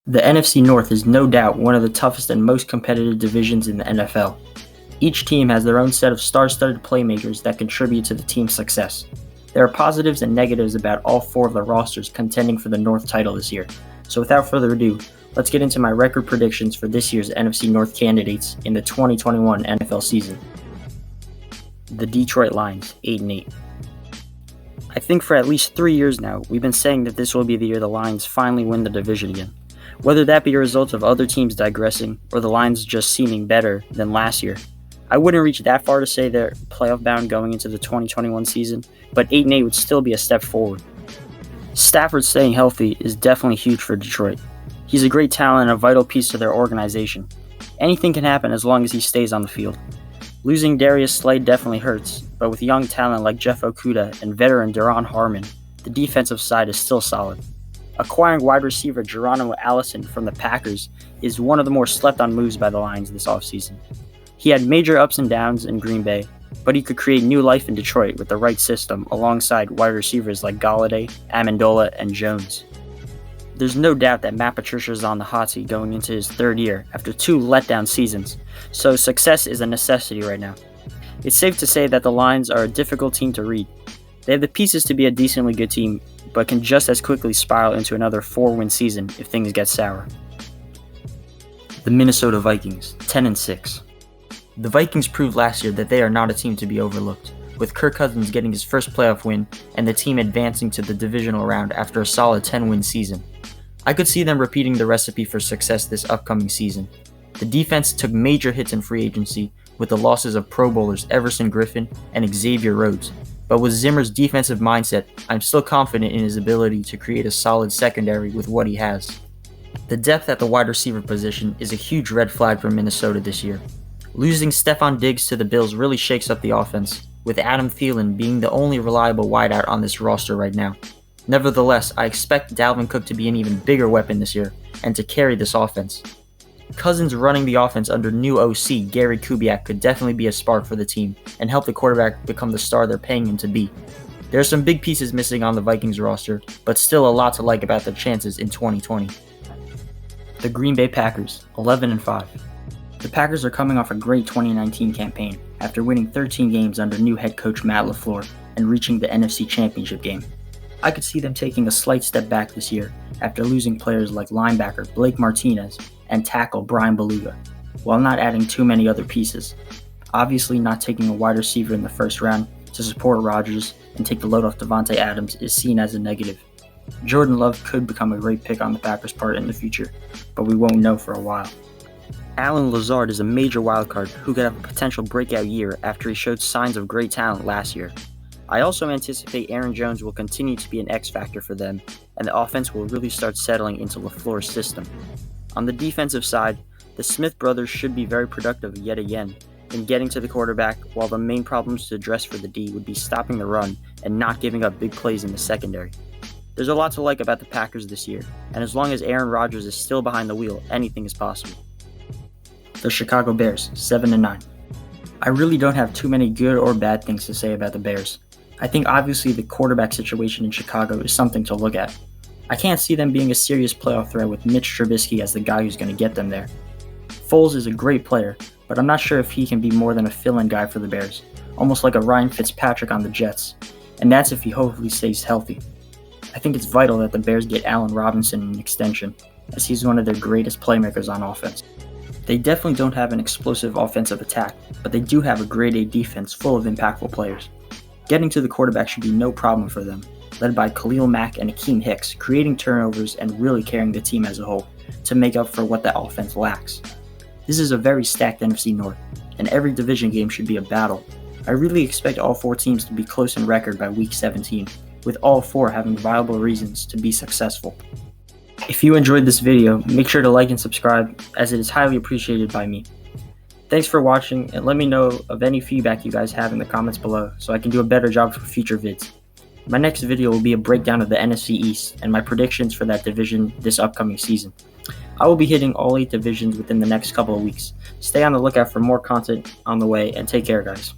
The NFC North is no doubt one of the toughest and most competitive divisions in the NFL. Each team has their own set of star-studded playmakers that contribute to the team's success. There are positives and negatives about all four of the rosters contending for the North title this year. So without further ado, let's get into my record predictions for this year's NFC North candidates in the 2021 NFL season. The Detroit Lions, 8-8. I think for at least 3 years now, we've been saying that this will be the year the Lions finally win the division again. Whether that be a result of other teams digressing, or the Lions just seeming better than last year. I wouldn't reach that far to say they're playoff bound going into the 2021 season, but 8-8 would still be a step forward. Stafford staying healthy is definitely huge for Detroit. He's a great talent and a vital piece to their organization. Anything can happen as long as he stays on the field. Losing Darius Slay definitely hurts, but with young talent like Jeff Okudah and veteran Daron Harmon, the defensive side is still solid. Acquiring wide receiver Geronimo Allison from the Packers is one of the more slept-on moves by the Lions this offseason. He had major ups and downs in Green Bay, but he could create new life in Detroit with the right system alongside wide receivers like Golladay, Amendola, and Jones. There's no doubt that Matt Patricia is on the hot seat going into his third year after 2 letdown seasons, so success is a necessity right now. It's safe to say that the Lions are a difficult team to read. They have the pieces to be a decently good team, but can just as quickly spiral into another 4-win season if things get sour. The Minnesota Vikings, 10-6. The Vikings proved last year that they are not a team to be overlooked, with Kirk Cousins getting his first playoff win and the team advancing to the divisional round after a solid 10-win season. I could see them repeating the recipe for success this upcoming season. The defense took major hits in free agency with the losses of Pro Bowlers Everson Griffin and Xavier Rhodes, but with Zimmer's defensive mindset, I'm still confident in his ability to create a solid secondary with what he has. The depth at the wide receiver position is a huge red flag for Minnesota this year. Losing Stephon Diggs to the Bills really shakes up the offense, with Adam Thielen being the only reliable wideout on this roster right now. Nevertheless, I expect Dalvin Cook to be an even bigger weapon this year, and to carry this offense. Cousins running the offense under new OC Gary Kubiak could definitely be a spark for the team, and help the quarterback become the star they're paying him to be. There are some big pieces missing on the Vikings roster, but still a lot to like about their chances in 2020. The Green Bay Packers, 11-5. The Packers are coming off a great 2019 campaign after winning 13 games under new head coach Matt LaFleur and reaching the NFC Championship game. I could see them taking a slight step back this year after losing players like linebacker Blake Martinez and tackle Brian Beluga, while not adding too many other pieces. Obviously, not taking a wide receiver in the first round to support Rodgers and take the load off Devontae Adams is seen as a negative. Jordan Love could become a great pick on the Packers' part in the future, but we won't know for a while. Allen Lazard is a major wildcard who could have a potential breakout year after he showed signs of great talent last year. I also anticipate Aaron Jones will continue to be an X factor for them, and the offense will really start settling into LaFleur's system. On the defensive side, the Smith brothers should be very productive yet again in getting to the quarterback, while the main problems to address for the D would be stopping the run and not giving up big plays in the secondary. There's a lot to like about the Packers this year, and as long as Aaron Rodgers is still behind the wheel, anything is possible. The Chicago Bears, 7-9. I really don't have too many good or bad things to say about the Bears. I think obviously the quarterback situation in Chicago is something to look at. I can't see them being a serious playoff threat with Mitch Trubisky as the guy who's going to get them there. Foles is a great player, but I'm not sure if he can be more than a fill-in guy for the Bears, almost like a Ryan Fitzpatrick on the Jets, and that's if he hopefully stays healthy. I think it's vital that the Bears get Allen Robinson an extension, as he's one of their greatest playmakers on offense. They definitely don't have an explosive offensive attack, but they do have a grade A defense full of impactful players. Getting to the quarterback should be no problem for them, led by Khalil Mack and Akeem Hicks, creating turnovers and really carrying the team as a whole to make up for what the offense lacks. This is a very stacked NFC North, and every division game should be a battle. I really expect all 4 teams to be close in record by Week 17, with all 4 having viable reasons to be successful. If you enjoyed this video, make sure to like and subscribe, as it is highly appreciated by me. Thanks for watching, and let me know of any feedback you guys have in the comments below so I can do a better job for future vids. My next video will be a breakdown of the NFC East and my predictions for that division this upcoming season. I will be hitting all 8 divisions within the next couple of weeks. Stay on the lookout for more content on the way, and take care, guys.